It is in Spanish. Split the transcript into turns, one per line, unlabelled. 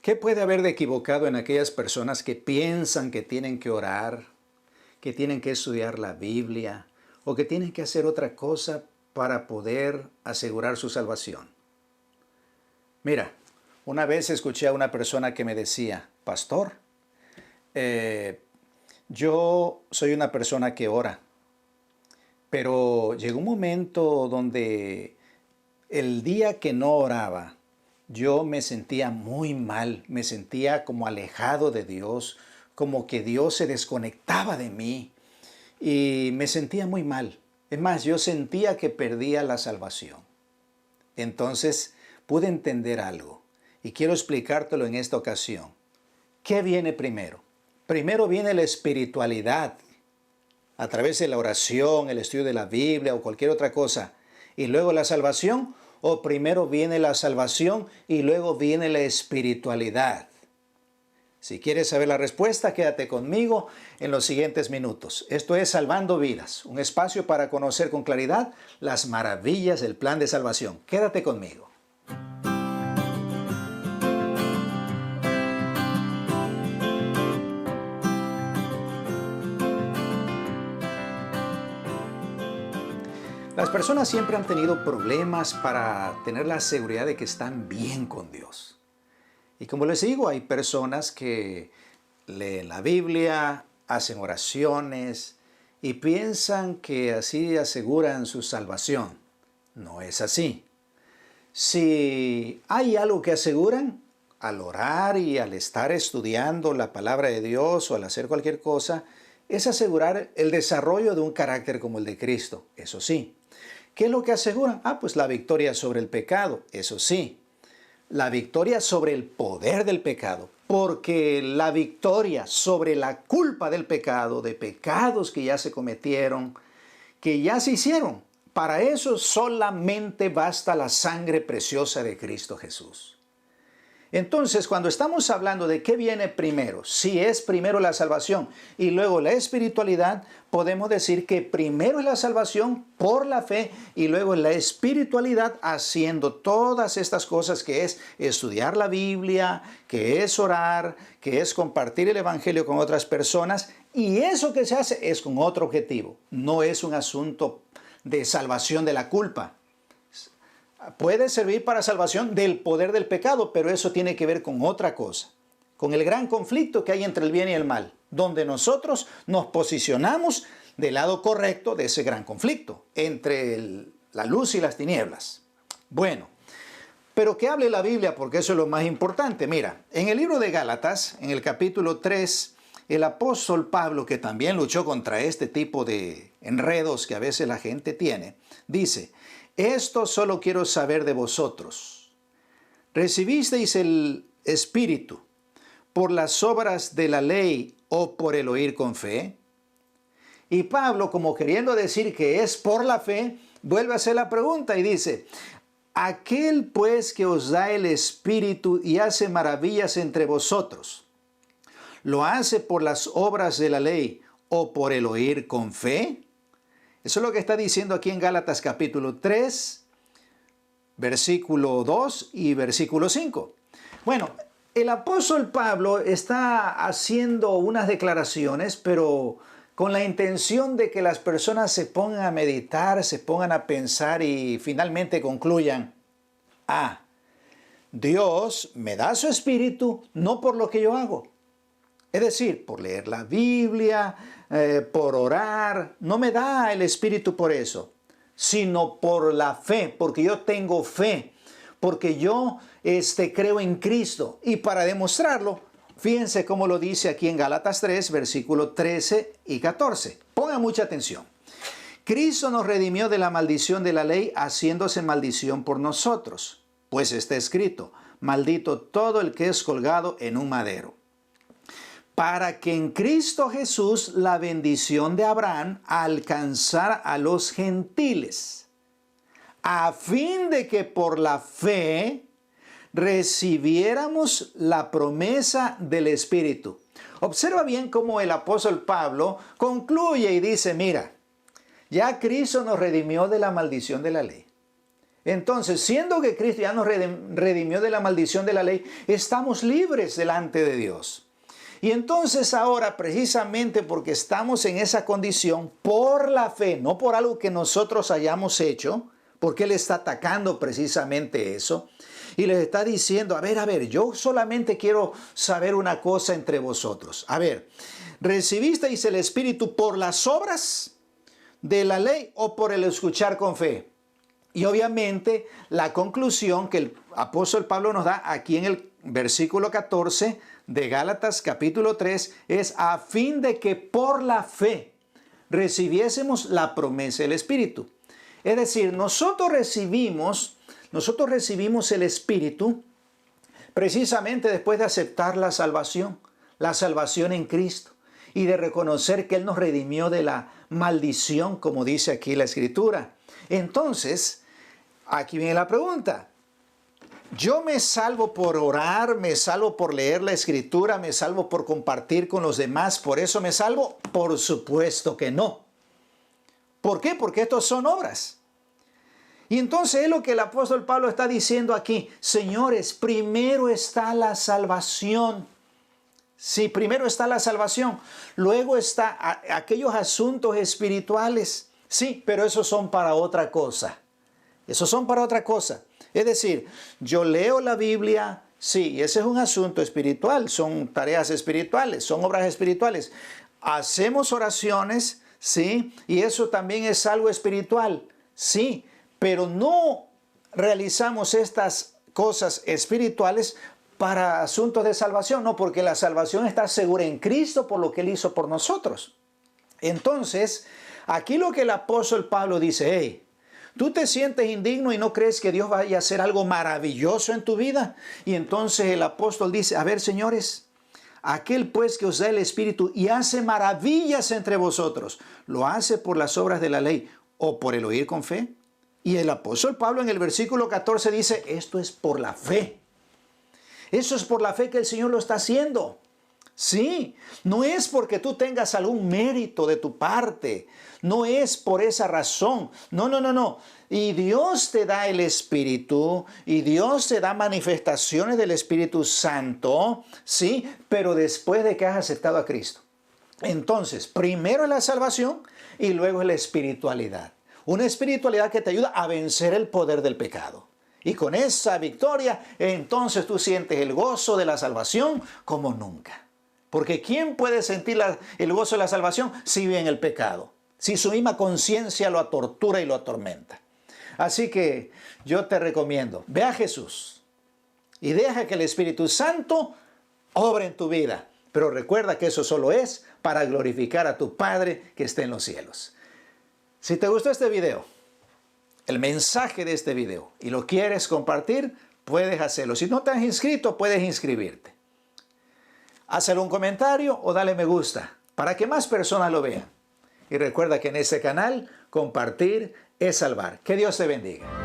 ¿Qué puede haber de equivocado en aquellas personas que piensan que tienen que orar, que tienen que estudiar la Biblia o que tienen que hacer otra cosa para poder asegurar su salvación? Mira, una vez escuché a una persona que me decía, pastor, yo soy una persona que ora, pero llegó un momento donde el día que no oraba, yo me sentía muy mal, me sentía como alejado de Dios, como que Dios se desconectaba de mí y me sentía muy mal. Es más, yo sentía que perdía la salvación. Entonces pude entender algo y quiero explicártelo en esta ocasión. ¿Qué viene primero? Primero viene la espiritualidad a través de la oración, el estudio de la Biblia o cualquier otra cosa, y luego la salvación, o primero viene la salvación y luego viene la espiritualidad. Si quieres saber la respuesta, quédate conmigo en los siguientes minutos. Esto es Salvando Vidas, un espacio para conocer con claridad las maravillas del plan de salvación. Quédate conmigo. Las personas siempre han tenido problemas para tener la seguridad de que están bien con Dios. Y como les digo, hay personas que leen la Biblia, hacen oraciones y piensan que así aseguran su salvación. No es así. Si hay algo que aseguran, al orar y al estar estudiando la palabra de Dios o al hacer cualquier cosa, es asegurar el desarrollo de un carácter como el de Cristo, eso sí. ¿Qué es lo que aseguran? Pues la victoria sobre el pecado, eso sí. La victoria sobre el poder del pecado, porque la victoria sobre la culpa del pecado, de pecados que ya se cometieron, que ya se hicieron, para eso solamente basta la sangre preciosa de Cristo Jesús. Entonces, cuando estamos hablando de qué viene primero, si es primero la salvación y luego la espiritualidad, podemos decir que primero es la salvación por la fe y luego la espiritualidad haciendo todas estas cosas que es estudiar la Biblia, que es orar, que es compartir el Evangelio con otras personas, y eso que se hace es con otro objetivo, no es un asunto de salvación de la culpa. Puede servir para salvación del poder del pecado, pero eso tiene que ver con otra cosa, con el gran conflicto que hay entre el bien y el mal, donde nosotros nos posicionamos del lado correcto de ese gran conflicto, entre la luz y las tinieblas. Bueno, pero que hable la Biblia, porque eso es lo más importante. Mira, en el libro de Gálatas, en el capítulo 3, el apóstol Pablo, que también luchó contra este tipo de enredos que a veces la gente tiene, dice: esto solo quiero saber de vosotros. ¿Recibisteis el Espíritu por las obras de la ley o por el oír con fe? Y Pablo, como queriendo decir que es por la fe, vuelve a hacer la pregunta y dice: aquel pues que os da el Espíritu y hace maravillas entre vosotros, ¿lo hace por las obras de la ley o por el oír con fe? Eso es lo que está diciendo aquí en Gálatas capítulo 3, versículo 2 y versículo 5. Bueno, el apóstol Pablo está haciendo unas declaraciones, pero con la intención de que las personas se pongan a meditar, se pongan a pensar y finalmente concluyan: Dios me da su espíritu no por lo que yo hago. Es decir, por leer la Biblia, por orar, no me da el Espíritu por eso, sino por la fe, porque yo tengo fe, porque yo creo en Cristo. Y para demostrarlo, fíjense cómo lo dice aquí en Gálatas 3, versículos 13 y 14. Pongan mucha atención. Cristo nos redimió de la maldición de la ley, haciéndose maldición por nosotros, pues está escrito: maldito todo el que es colgado en un madero, para que en Cristo Jesús la bendición de Abraham alcanzara a los gentiles, a fin de que por la fe recibiéramos la promesa del Espíritu. Observa bien cómo el apóstol Pablo concluye y dice: mira, ya Cristo nos redimió de la maldición de la ley. Entonces, siendo que Cristo ya nos redimió de la maldición de la ley, estamos libres delante de Dios. Y entonces ahora, precisamente porque estamos en esa condición, por la fe, no por algo que nosotros hayamos hecho, porque Él está atacando precisamente eso, y les está diciendo, a ver, yo solamente quiero saber una cosa entre vosotros. A ver, ¿recibisteis el Espíritu por las obras de la ley o por el escuchar con fe? Y obviamente la conclusión que el apóstol Pablo nos da aquí en el versículo 14 de Gálatas capítulo 3 es a fin de que por la fe recibiésemos la promesa del Espíritu. Es decir, nosotros recibimos el Espíritu precisamente después de aceptar la salvación en Cristo y de reconocer que Él nos redimió de la maldición, como dice aquí la Escritura. Entonces, aquí viene la pregunta. ¿Yo me salvo por orar? ¿Me salvo por leer la Escritura? ¿Me salvo por compartir con los demás? ¿Por eso me salvo? Por supuesto que no. ¿Por qué? Porque estos son obras. Y entonces es lo que el apóstol Pablo está diciendo aquí. Señores, primero está la salvación. Sí, primero está la salvación. Luego está aquellos asuntos espirituales. Sí, pero esos son para otra cosa. Esos son para otra cosa. Es decir, yo leo la Biblia, sí, ese es un asunto espiritual, son tareas espirituales, son obras espirituales. Hacemos oraciones, sí, y eso también es algo espiritual, sí, pero no realizamos estas cosas espirituales para asuntos de salvación, no, porque la salvación está segura en Cristo por lo que Él hizo por nosotros. Entonces, aquí lo que el apóstol Pablo dice, hey, ¿tú te sientes indigno y no crees que Dios vaya a hacer algo maravilloso en tu vida? Y entonces el apóstol dice, a ver, señores, aquel pues que os da el Espíritu y hace maravillas entre vosotros, ¿lo hace por las obras de la ley o por el oír con fe? Y el apóstol Pablo en el versículo 14 dice, esto es por la fe. Eso es por la fe que el Señor lo está haciendo. Sí, no es porque tú tengas algún mérito de tu parte, no es por esa razón, no. Y Dios te da el Espíritu y Dios te da manifestaciones del Espíritu Santo, sí, pero después de que has aceptado a Cristo. Entonces, primero es la salvación y luego es la espiritualidad. Una espiritualidad que te ayuda a vencer el poder del pecado. Y con esa victoria, entonces tú sientes el gozo de la salvación como nunca. Porque ¿quién puede sentir el gozo de la salvación si vive en el pecado? Si su misma conciencia lo atortura y lo atormenta. Así que yo te recomiendo, ve a Jesús y deja que el Espíritu Santo obre en tu vida. Pero recuerda que eso solo es para glorificar a tu Padre que está en los cielos. Si te gustó este video, el mensaje de este video, y lo quieres compartir, puedes hacerlo. Si no te has inscrito, puedes inscribirte. Hazle un comentario o dale me gusta para que más personas lo vean. Y recuerda que en este canal, compartir es salvar. Que Dios te bendiga.